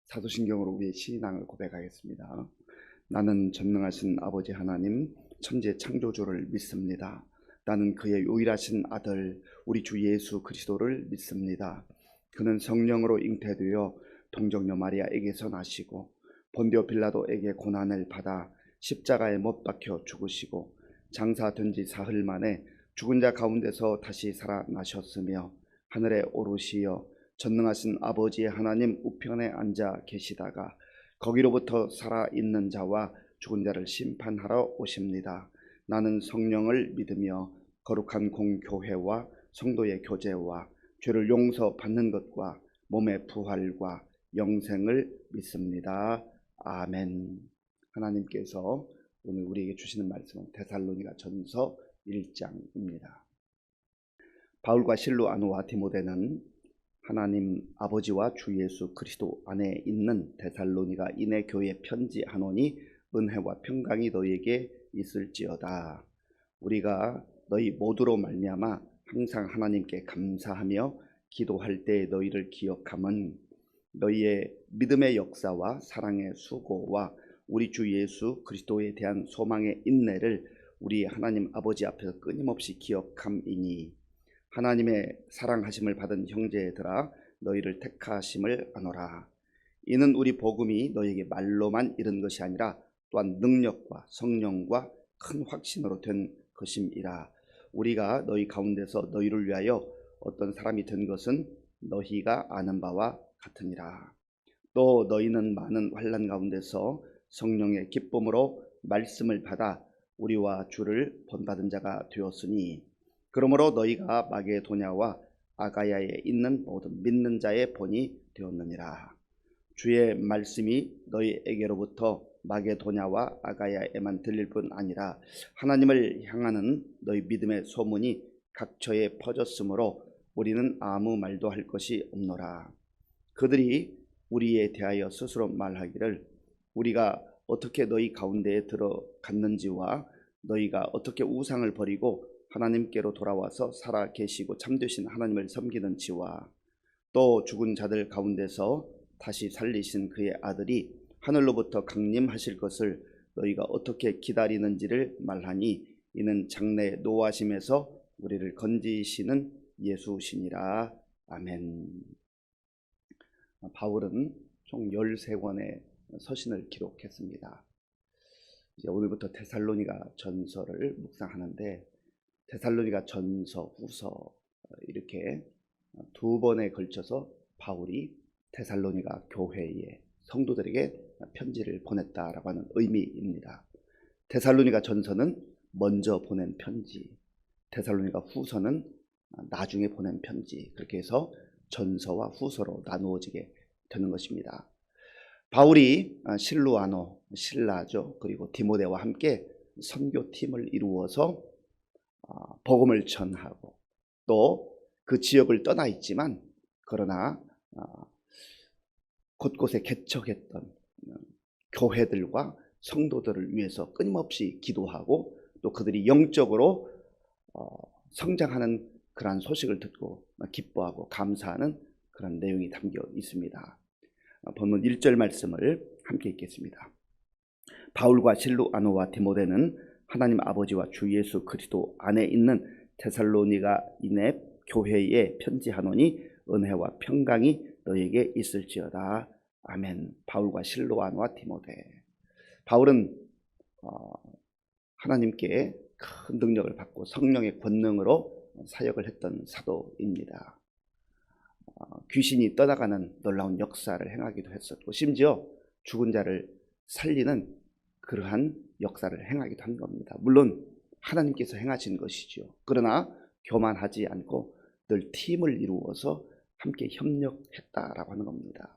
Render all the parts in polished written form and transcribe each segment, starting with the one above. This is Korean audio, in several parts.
사도신경으로 우리의 신앙을 고백하겠습니다. 나는 전능하신 아버지 하나님 천지의 창조주를 믿습니다. 나는 그의 유일하신 아들 우리 주 예수 그리스도를 믿습니다. 그는 성령으로 잉태되어 동정녀 마리아에게서 나시고 본디오 빌라도에게 고난을 받아 십자가에 못 박혀 죽으시고 장사된 지 사흘 만에 죽은 자 가운데서 다시 살아나셨으며 하늘에 오르시어 전능하신 아버지의 하나님 우편에 앉아 계시다가 거기로부터 살아있는 자와 죽은 자를 심판하러 오십니다. 나는 성령을 믿으며 거룩한 공교회와 성도의 교제와 죄를 용서받는 것과 몸의 부활과 영생을 믿습니다. 아멘. 하나님께서 오늘 우리에게 주시는 말씀은 데살로니가 전서 1장입니다. 바울과 실로아노와 디모데는 하나님 아버지와 주 예수 그리스도 안에 있는 데살로니가 인의 교회 편지하노니 은혜와 평강이 너희에게 있을지어다. 우리가 너희 모두로 말미암아 항상 하나님께 감사하며 기도할 때 너희를 기억함은 너희의 믿음의 역사와 사랑의 수고와 우리 주 예수 그리스도에 대한 소망의 인내를 우리 하나님 아버지 앞에서 끊임없이 기억함이니 하나님의 사랑하심을 받은 형제들아 너희를 택하심을 아노라. 이는 우리 복음이 너희에게 말로만 이른 것이 아니라 또한 능력과 성령과 큰 확신으로 된 것임이라. 우리가 너희 가운데서 너희를 위하여 어떤 사람이 된 것은 너희가 아는 바와 같으니라. 또 너희는 많은 환난 가운데서 성령의 기쁨으로 말씀을 받아 우리와 주를 본받은 자가 되었으니 그러므로 너희가 마게도냐와 아가야에 있는 모든 믿는 자의 본이 되었느니라. 주의 말씀이 너희에게로부터 마게도냐와 아가야에만 들릴 뿐 아니라 하나님을 향하는 너희 믿음의 소문이 각처에 퍼졌으므로 우리는 아무 말도 할 것이 없노라. 그들이 우리에 대하여 스스로 말하기를 우리가 어떻게 너희 가운데에 들어갔는지와 너희가 어떻게 우상을 버리고 하나님께로 돌아와서 살아 계시고 참되신 하나님을 섬기는지와 또 죽은 자들 가운데서 다시 살리신 그의 아들이 하늘로부터 강림하실 것을 너희가 어떻게 기다리는지를 말하니 이는 장래 노하심에서 우리를 건지시는 예수시니라. 아멘. 바울은 총 13권의 서신을 기록했습니다. 이제 오늘부터 데살로니가 전서를 묵상하는데 데살로니가 전서, 후서 이렇게 두 번에 걸쳐서 바울이 데살로니가 교회에 성도들에게 편지를 보냈다라고 하는 의미입니다. 데살로니가 전서는 먼저 보낸 편지, 데살로니가 후서는 나중에 보낸 편지, 그렇게 해서 전서와 후서로 나누어지게 되는 것입니다. 바울이 실로아노, 실라죠, 그리고 디모데와 함께 선교팀을 이루어서 복음을 전하고 또 그 지역을 떠나 있지만 그러나 곳곳에 개척했던 교회들과 성도들을 위해서 끊임없이 기도하고 또 그들이 영적으로 성장하는 그러한 소식을 듣고 기뻐하고 감사하는 그런 내용이 담겨 있습니다. 본문 1절 말씀을 함께 읽겠습니다. 바울과 실로아노와 디모데는 하나님 아버지와 주 예수 그리스도 안에 있는 데살로니가인의 교회에 편지하노니 은혜와 평강이 너에게 있을지어다. 아멘. 바울과 실로아노와 디모데. 바울은 하나님께 큰 능력을 받고 성령의 권능으로 사역을 했던 사도입니다. 귀신이 떠나가는 놀라운 역사를 행하기도 했었고 심지어 죽은 자를 살리는 그러한 역사를 행하기도 한 겁니다. 물론 하나님께서 행하신 것이죠. 그러나 교만하지 않고 늘 팀을 이루어서 함께 협력했다라고 하는 겁니다.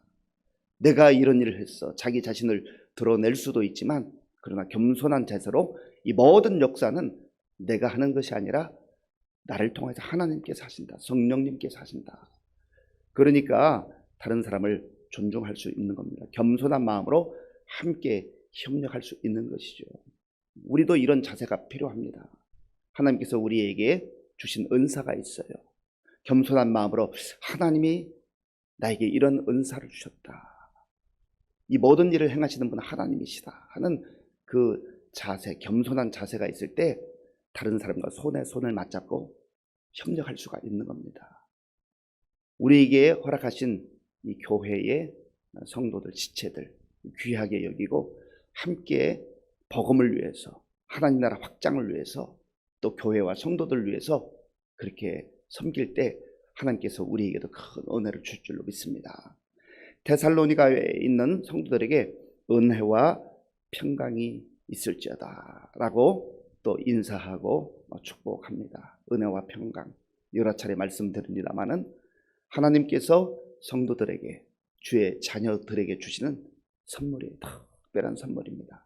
내가 이런 일을 했어. 자기 자신을 드러낼 수도 있지만 그러나 겸손한 자세로 이 모든 역사는 내가 하는 것이 아니라 나를 통해서 하나님께서 하신다. 성령님께서 하신다. 그러니까 다른 사람을 존중할 수 있는 겁니다. 겸손한 마음으로 함께 협력할 수 있는 것이죠. 우리도 이런 자세가 필요합니다. 하나님께서 우리에게 주신 은사가 있어요. 겸손한 마음으로 하나님이 나에게 이런 은사를 주셨다. 이 모든 일을 행하시는 분은 하나님이시다 하는 그 자세, 겸손한 자세가 있을 때 다른 사람과 손에 손을 맞잡고 협력할 수가 있는 겁니다. 우리에게 허락하신 이 교회의 성도들, 지체들 귀하게 여기고 함께 복음을 위해서, 하나님 나라 확장을 위해서, 또 교회와 성도들을 위해서 그렇게 섬길 때 하나님께서 우리에게도 큰 은혜를 줄 줄로 믿습니다. 데살로니가에 있는 성도들에게 은혜와 평강이 있을지어다 라고 또 인사하고 축복합니다. 은혜와 평강, 여러 차례 말씀드립니다마는 하나님께서 성도들에게, 주의 자녀들에게 주시는 선물이 특별한 선물입니다.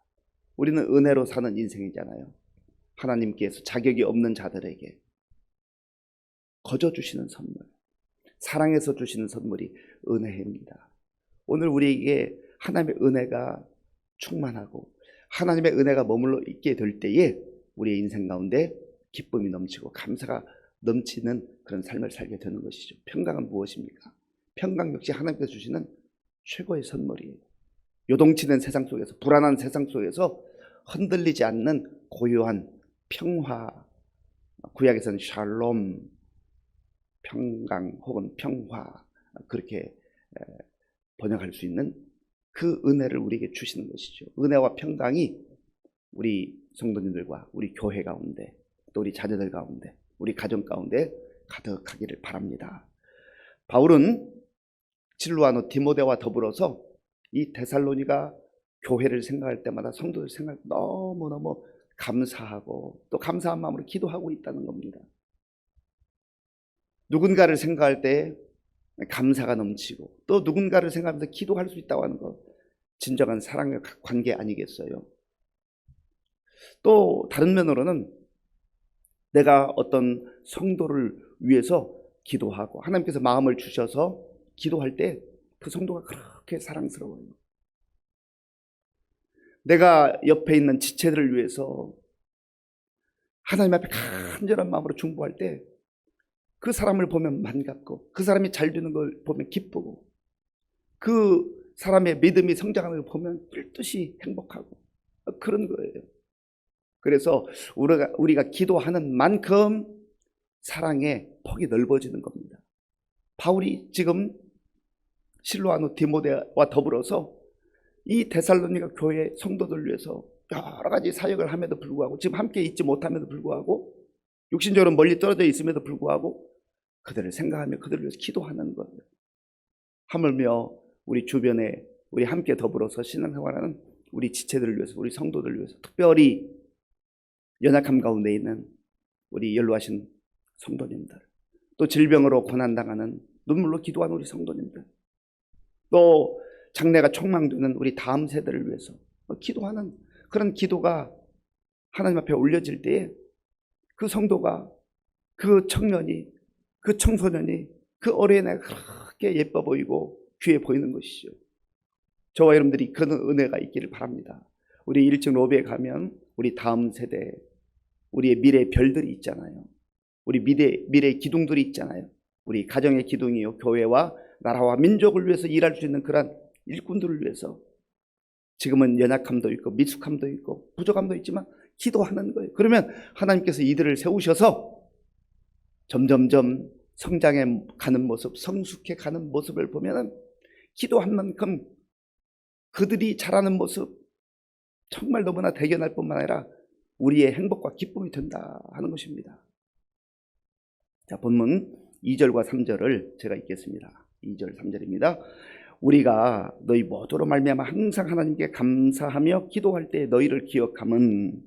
우리는 은혜로 사는 인생이잖아요. 하나님께서 자격이 없는 자들에게 거저 주시는 선물, 사랑해서 주시는 선물이 은혜입니다. 오늘 우리에게 하나님의 은혜가 충만하고 하나님의 은혜가 머물러 있게 될 때에 우리의 인생 가운데 기쁨이 넘치고 감사가 넘치는 그런 삶을 살게 되는 것이죠. 평강은 무엇입니까? 평강 역시 하나님께서 주시는 최고의 선물이에요. 요동치는 세상 속에서, 불안한 세상 속에서 흔들리지 않는 고요한 평화, 구약에서는 샬롬, 평강 혹은 평화, 그렇게 번역할 수 있는 그 은혜를 우리에게 주시는 것이죠. 은혜와 평강이 우리 성도님들과 우리 교회 가운데, 또 우리 자녀들 가운데, 우리 가정 가운데 가득하기를 바랍니다. 바울은 실로아노 디모데와 더불어서 이 데살로니가 교회를 생각할 때마다, 성도들 생각할 때 너무너무 감사하고 또 감사한 마음으로 기도하고 있다는 겁니다. 누군가를 생각할 때 감사가 넘치고 또 누군가를 생각하면서 기도할 수 있다고 하는 것, 진정한 사랑의 관계 아니겠어요? 또 다른 면으로는 내가 어떤 성도를 위해서 기도하고 하나님께서 마음을 주셔서 기도할 때 그 성도가 그렇게 사랑스러워요. 내가 옆에 있는 지체들을 위해서 하나님 앞에 간절한 마음으로 중보할 때 그 사람을 보면 반갑고 그 사람이 잘 되는 걸 보면 기쁘고 그 사람의 믿음이 성장하는 걸 보면 뜻이 행복하고 그런 거예요. 그래서 우리가 기도하는 만큼 사랑의 폭이 넓어지는 겁니다. 바울이 지금 실로아노 디모데와 더불어서 이 데살로니가 교회 성도들을 위해서 여러 가지 사역을 함에도 불구하고, 지금 함께 있지 못함에도 불구하고, 육신적으로 멀리 떨어져 있음에도 불구하고 그들을 생각하며 그들을 위해서 기도하는 거예요. 하물며 우리 주변에 우리 함께 더불어서 신앙생활하는 우리 지체들을 위해서, 우리 성도들을 위해서, 특별히 연약함 가운데 있는 우리 연로하신 성도님들, 또 질병으로 고난당하는 눈물로 기도하는 우리 성도님들, 또 장래가 촉망되는 우리 다음 세대를 위해서 기도하는 그런 기도가 하나님 앞에 올려질 때에 그 성도가, 그 청년이, 그 청소년이, 그 어린애가 그렇게 예뻐 보이고 귀해 보이는 것이죠. 저와 여러분들이 그런 은혜가 있기를 바랍니다. 우리 1층 로비에 가면 우리 다음 세대, 우리의 미래의 별들이 있잖아요. 우리 미래의 기둥들이 있잖아요. 우리 가정의 기둥이요, 교회와 나라와 민족을 위해서 일할 수 있는 그런 일꾼들을 위해서 지금은 연약함도 있고 미숙함도 있고 부족함도 있지만 기도하는 거예요. 그러면 하나님께서 이들을 세우셔서 점점점 성장해 가는 모습, 성숙해 가는 모습을 보면 기도한 만큼 그들이 자라는 모습 정말 너무나 대견할 뿐만 아니라 우리의 행복과 기쁨이 된다 하는 것입니다. 자, 본문 2절과 3절을 제가 읽겠습니다. 2절 3절입니다. 우리가 너희 모두로 말미암아 항상 하나님께 감사하며 기도할 때 너희를 기억함은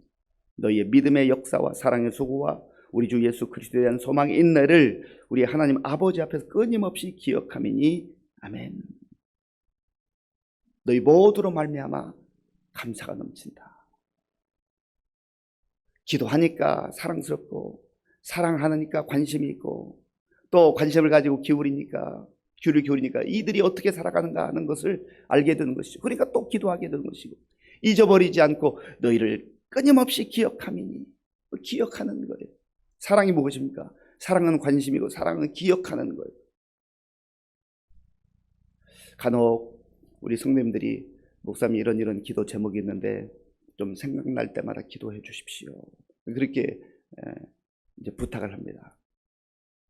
너희의 믿음의 역사와 사랑의 수고와 우리 주 예수 그리스도에 대한 소망의 인내를 우리 하나님 아버지 앞에서 끊임없이 기억함이니 아멘. 너희 모두로 말미암아 감사가 넘친다. 기도하니까 사랑스럽고 사랑하니까 관심이 있고 또 관심을 가지고 귀를 기울이니까 이들이 어떻게 살아가는가 하는 것을 알게 되는 것이죠. 그러니까 또 기도하게 되는 것이고, 잊어버리지 않고 너희를 끊임없이 기억함이니, 기억하는 거예요. 사랑이 무엇입니까? 사랑은 관심이고 사랑은 기억하는 거예요. 간혹 우리 성도님들이 목사님 이런 기도 제목이 있는데 좀 생각날 때마다 기도해 주십시오. 그렇게 이제 부탁을 합니다.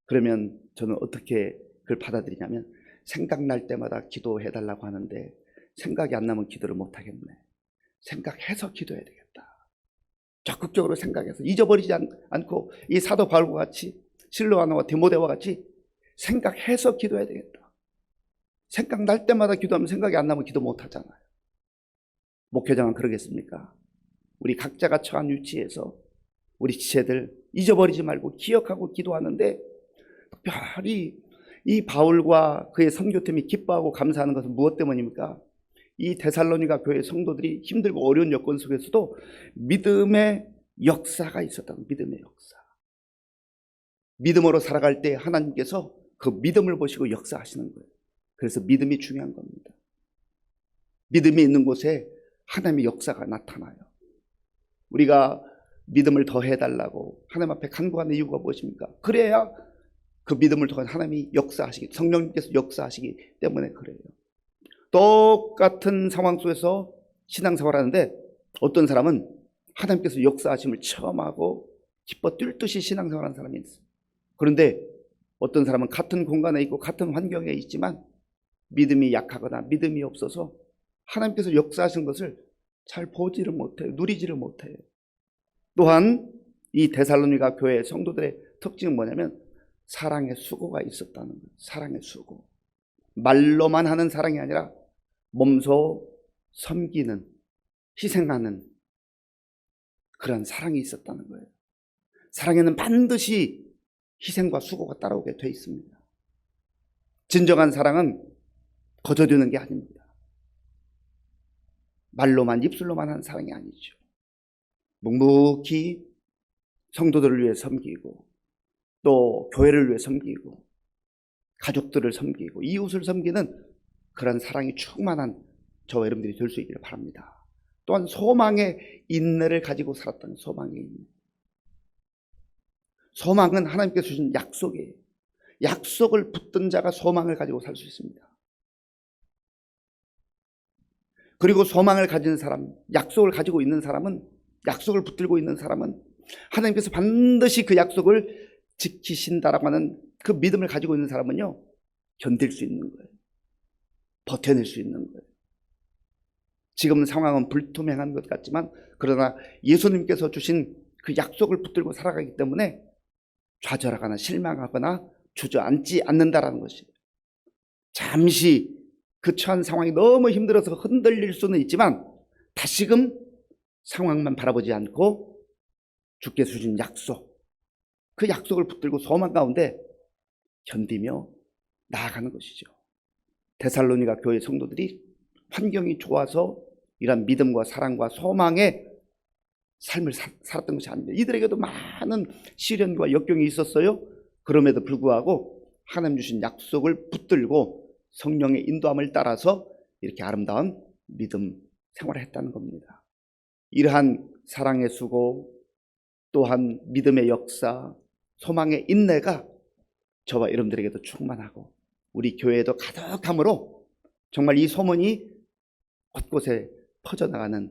그러면 저는 어떻게 그걸 받아들이냐면 생각날 때마다 기도해 달라고 하는데 생각이 안 나면 기도를 못 하겠네. 생각해서 기도해야 되겠다. 적극적으로 생각해서 잊어버리지 않고 이 사도 바울과 같이 실로아나와 디모데와 같이 생각해서 기도해야 되겠다. 생각날 때마다 기도하면 생각이 안 나면 기도 못 하잖아요. 목회장은 그러겠습니까? 우리 각자가 처한 위치에서 우리 지체들 잊어버리지 말고 기억하고 기도하는데 특별히 이 바울과 그의 선교팀이 기뻐하고 감사하는 것은 무엇 때문입니까? 이 데살로니가 교회 성도들이 힘들고 어려운 여건 속에서도 믿음의 역사가 있었다는 믿음의 역사. 믿음으로 살아갈 때 하나님께서 그 믿음을 보시고 역사하시는 거예요. 그래서 믿음이 중요한 겁니다. 믿음이 있는 곳에 하나님의 역사가 나타나요. 우리가 믿음을 더 해달라고 하나님 앞에 간구하는 이유가 무엇입니까? 그래야 그 믿음을 통해 하나님이 역사하시기, 성령님께서 역사하시기 때문에 그래요. 똑같은 상황 속에서 신앙생활하는데 어떤 사람은 하나님께서 역사하심을 체험하고 기뻐 뛸 듯이 신앙생활하는 사람이 있어요. 그런데 어떤 사람은 같은 공간에 있고 같은 환경에 있지만 믿음이 약하거나 믿음이 없어서 하나님께서 역사하신 것을 잘 보지를 못해요. 누리지를 못해요. 또한 이 데살로니가 교회 성도들의 특징은 뭐냐면 사랑의 수고가 있었다는 거예요. 사랑의 수고. 말로만 하는 사랑이 아니라 몸소 섬기는, 희생하는 그런 사랑이 있었다는 거예요. 사랑에는 반드시 희생과 수고가 따라오게 돼 있습니다. 진정한 사랑은 거저주는 게 아닙니다. 말로만, 입술로만 하는 사랑이 아니죠. 묵묵히 성도들을 위해 섬기고 또 교회를 위해 섬기고 가족들을 섬기고 이웃을 섬기는 그런 사랑이 충만한 저와 여러분들이 될 수 있기를 바랍니다. 또한 소망의 인내를 가지고 살았던 소망의 인내. 소망은 하나님께서 주신 약속이에요. 약속을 붙든 자가 소망을 가지고 살 수 있습니다. 그리고 소망을 가진 사람, 약속을 가지고 있는 사람은, 약속을 붙들고 있는 사람은 하나님께서 반드시 그 약속을 지키신다라고 하는 그 믿음을 가지고 있는 사람은요, 견딜 수 있는 거예요. 버텨낼 수 있는 거예요. 지금 상황은 불투명한 것 같지만 그러나 예수님께서 주신 그 약속을 붙들고 살아가기 때문에 좌절하거나 실망하거나 주저앉지 않는다라는 것이에요. 잠시 그 처한 상황이 너무 힘들어서 흔들릴 수는 있지만 다시금 상황만 바라보지 않고 주께서 주신 약속, 그 약속을 붙들고 소망 가운데 견디며 나아가는 것이죠. 데살로니가 교회 성도들이 환경이 좋아서 이런 믿음과 사랑과 소망의 삶을 살았던 것이 아닙니다. 이들에게도 많은 시련과 역경이 있었어요. 그럼에도 불구하고 하나님 주신 약속을 붙들고 성령의 인도함을 따라서 이렇게 아름다운 믿음 생활을 했다는 겁니다. 이러한 사랑의 수고, 또한 믿음의 역사, 소망의 인내가 저와 여러분들에게도 충만하고 우리 교회에도 가득함으로 정말 이 소문이 곳곳에 퍼져나가는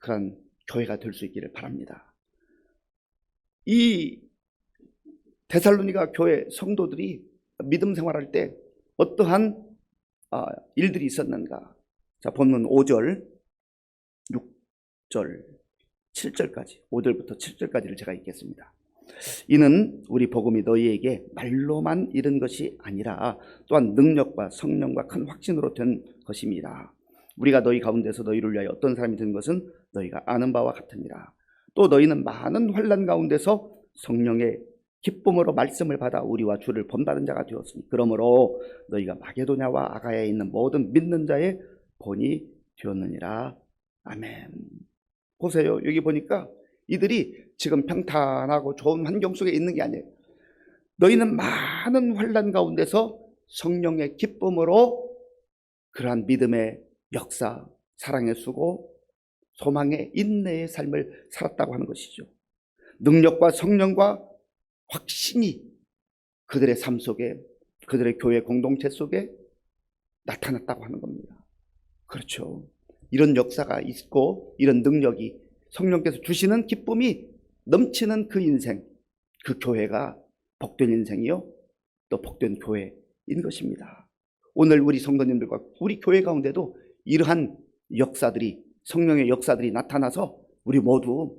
그런 교회가 될 수 있기를 바랍니다. 이 데살로니가 교회 성도들이 믿음 생활할 때 어떠한 일들이 있었는가? 자, 본문 5절, 6절, 7절까지, 5절부터 7절까지를 제가 읽겠습니다. 이는 우리 복음이 너희에게 말로만 이른 것이 아니라 또한 능력과 성령과 큰 확신으로 된 것입니다. 우리가 너희 가운데서 너희를 위하여 어떤 사람이 된 것은 너희가 아는 바와 같으니라. 또 너희는 많은 환난 가운데서 성령의 기쁨으로 말씀을 받아 우리와 주를 본받은 자가 되었으니 그러므로 너희가 마게도냐와 아가야에 있는 모든 믿는 자의 본이 되었느니라. 아멘. 보세요. 여기 보니까 이들이 지금 평탄하고 좋은 환경 속에 있는 게 아니에요. 너희는 많은 환난 가운데서 성령의 기쁨으로 그러한 믿음의 역사, 사랑의 수고, 소망의 인내의 삶을 살았다고 하는 것이죠. 능력과 성령과 확신이 그들의 삶 속에, 그들의 교회 공동체 속에 나타났다고 하는 겁니다. 그렇죠. 이런 역사가 있고 이런 능력이 성령께서 주시는 기쁨이 넘치는 그 인생, 그 교회가 복된 인생이요 또 복된 교회인 것입니다. 오늘 우리 성도님들과 우리 교회 가운데도 이러한 역사들이, 성령의 역사들이 나타나서 우리 모두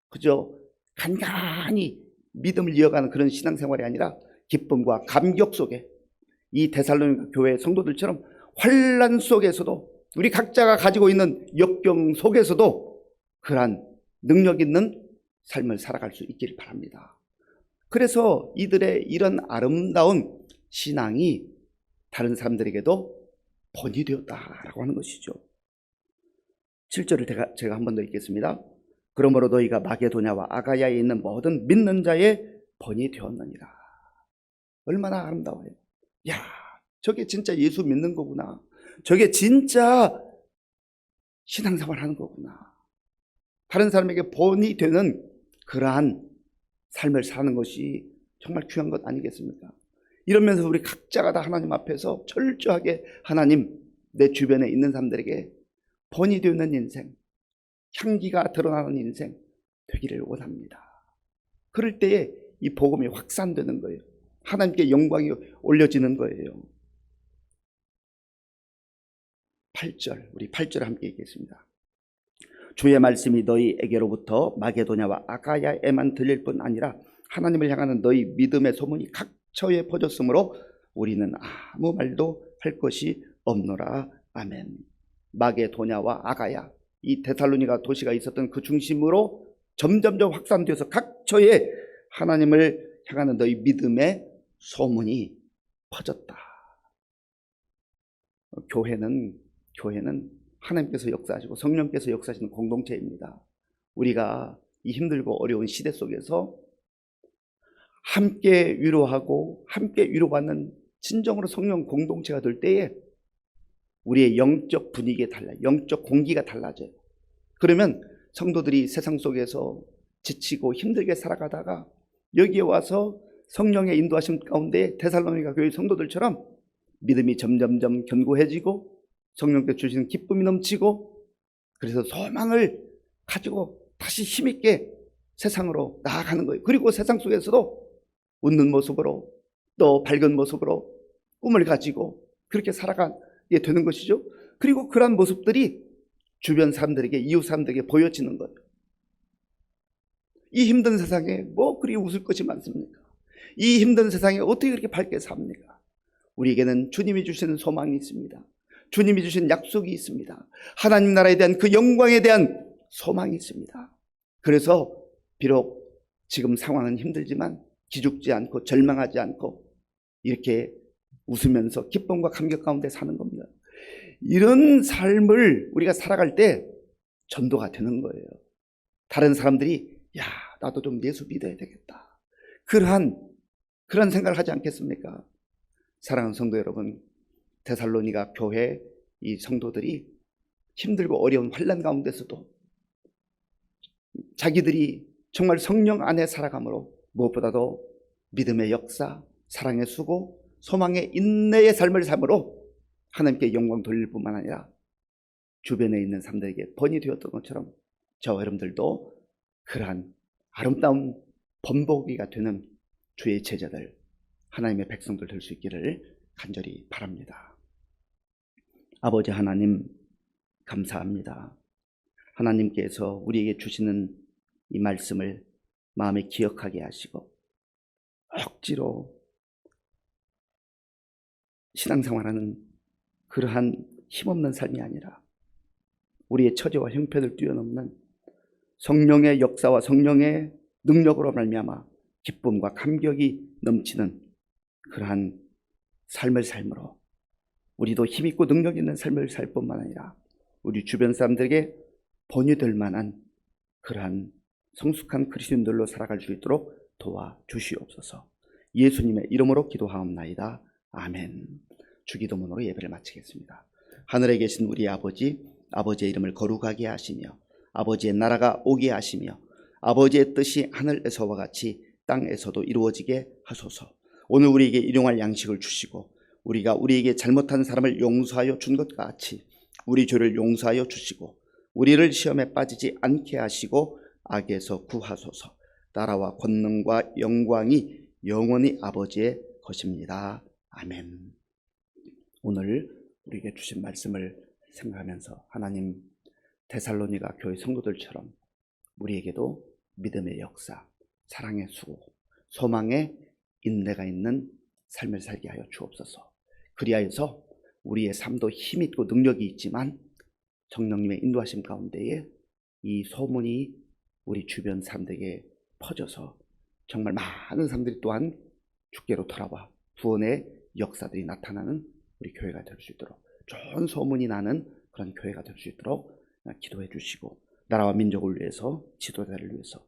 그저 간간히 믿음을 이어가는 그런 신앙생활이 아니라 기쁨과 감격 속에 이 데살로니가 교회 성도들처럼 환난 속에서도 우리 각자가 가지고 있는 역경 속에서도 그러한 능력 있는 삶을 살아갈 수 있기를 바랍니다. 그래서 이들의 이런 아름다운 신앙이 다른 사람들에게도 본이 되었다라고 하는 것이죠. 7절을 제가 한 번 더 읽겠습니다. 그러므로 너희가 마게도냐와 아가야에 있는 모든 믿는 자의 본이 되었느니라. 얼마나 아름다워요. 야, 저게 진짜 예수 믿는 거구나. 저게 진짜 신앙생활 하는 거구나. 다른 사람에게 본이 되는 그러한 삶을 사는 것이 정말 귀한 것 아니겠습니까? 이러면서 우리 각자가 다 하나님 앞에서 철저하게 하나님, 내 주변에 있는 사람들에게 본이 되는 인생, 향기가 드러나는 인생 되기를 원합니다. 그럴 때에 이 복음이 확산되는 거예요. 하나님께 영광이 올려지는 거예요. 8절, 우리 8절 함께 읽겠습니다. 주의 말씀이 너희에게로부터 마게도냐와 아가야에만 들릴 뿐 아니라 하나님을 향하는 너희 믿음의 소문이 각처에 퍼졌으므로 우리는 아무 말도 할 것이 없노라. 아멘. 마게도냐와 아가야, 이 데살로니가 도시가 있었던 그 중심으로 점점점 확산되어서 각처에 하나님을 향하는 너희 믿음의 소문이 퍼졌다. 교회는 하나님께서 역사하시고 성령께서 역사하시는 공동체입니다. 우리가 이 힘들고 어려운 시대 속에서 함께 위로하고 함께 위로받는 진정으로 성령 공동체가 될 때에 우리의 영적 분위기가 달라요. 영적 공기가 달라져요. 그러면 성도들이 세상 속에서 지치고 힘들게 살아가다가 여기에 와서 성령의 인도하심 가운데 데살로니가 교회 성도들처럼 믿음이 점점점 견고해지고 성령께서 주시는 기쁨이 넘치고 그래서 소망을 가지고 다시 힘있게 세상으로 나아가는 거예요. 그리고 세상 속에서도 웃는 모습으로 또 밝은 모습으로 꿈을 가지고 그렇게 살아가게 되는 것이죠. 그리고 그러한 모습들이 주변 사람들에게, 이웃 사람들에게 보여지는 거예요. 이 힘든 세상에 뭐 그리 웃을 것이 많습니까? 이 힘든 세상에 어떻게 그렇게 밝게 삽니까? 우리에게는 주님이 주시는 소망이 있습니다. 주님이 주신 약속이 있습니다. 하나님 나라에 대한 그 영광에 대한 소망이 있습니다. 그래서 비록 지금 상황은 힘들지만 기죽지 않고 절망하지 않고 이렇게 웃으면서 기쁨과 감격 가운데 사는 겁니다. 이런 삶을 우리가 살아갈 때 전도가 되는 거예요. 다른 사람들이 야, 나도 좀 예수 믿어야 되겠다. 그러한 생각을 하지 않겠습니까? 사랑하는 성도 여러분, 데살로니가 교회 이 성도들이 힘들고 어려운 환난 가운데서도 자기들이 정말 성령 안에 살아감으로 무엇보다도 믿음의 역사, 사랑의 수고, 소망의 인내의 삶을 삶으로 하나님께 영광 돌릴 뿐만 아니라 주변에 있는 사람들에게 번이 되었던 것처럼 저와 여러분들도 그러한 아름다운 번복이가 되는 주의 제자들, 하나님의 백성들 될 수 있기를 간절히 바랍니다. 아버지 하나님, 감사합니다. 하나님께서 우리에게 주시는 이 말씀을 마음에 기억하게 하시고 억지로 신앙생활하는 그러한 힘없는 삶이 아니라 우리의 처지와 형편을 뛰어넘는 성령의 역사와 성령의 능력으로 말미암아 기쁨과 감격이 넘치는 그러한 삶을 삶으로 우리도 힘있고 능력 있는 삶을 살 뿐만 아니라 우리 주변 사람들에게 본이 될 만한 그러한 성숙한 그리스도인들로 살아갈 수 있도록 도와주시옵소서. 예수님의 이름으로 기도하옵나이다. 아멘. 주기도문으로 예배를 마치겠습니다. 하늘에 계신 우리 아버지, 아버지의 이름을 거룩하게 하시며 아버지의 나라가 오게 하시며 아버지의 뜻이 하늘에서와 같이 땅에서도 이루어지게 하소서. 오늘 우리에게 일용할 양식을 주시고 우리가 우리에게 잘못한 사람을 용서하여 준 것 같이 우리 죄를 용서하여 주시고 우리를 시험에 빠지지 않게 하시고 악에서 구하소서. 나라와 권능과 영광이 영원히 아버지의 것입니다. 아멘. 오늘 우리에게 주신 말씀을 생각하면서 하나님, 데살로니가 교회 성도들처럼 우리에게도 믿음의 역사, 사랑의 수고, 소망의 인내가 있는 삶을 살게 하여 주옵소서. 그리하여서 우리의 삶도 힘있고 능력이 있지만 성령님의 인도하심 가운데에 이 소문이 우리 주변 사람들에게 퍼져서 정말 많은 사람들이 또한 주께로 돌아와 구원의 역사들이 나타나는 우리 교회가 될 수 있도록, 좋은 소문이 나는 그런 교회가 될 수 있도록 기도해 주시고, 나라와 민족을 위해서, 지도자를 위해서,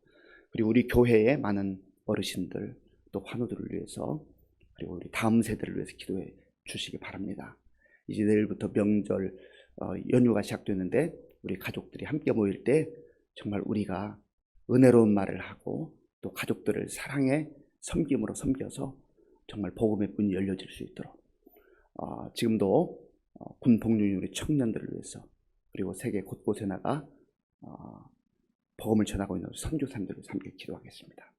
그리고 우리 교회의 많은 어르신들 또 환우들을 위해서, 그리고 우리 다음 세대를 위해서 기도해 주시기 바랍니다. 이제 내일부터 명절 연휴가 시작되는데 우리 가족들이 함께 모일 때 정말 우리가 은혜로운 말을 하고 또 가족들을 사랑의 섬김으로 섬겨서 정말 복음의 문이 열려질 수 있도록, 지금도 군 복무중 우리 청년들을 위해서, 그리고 세계 곳곳에 나가 복음을 전하고 있는 선교사님들을 위해서 함께 기도하겠습니다.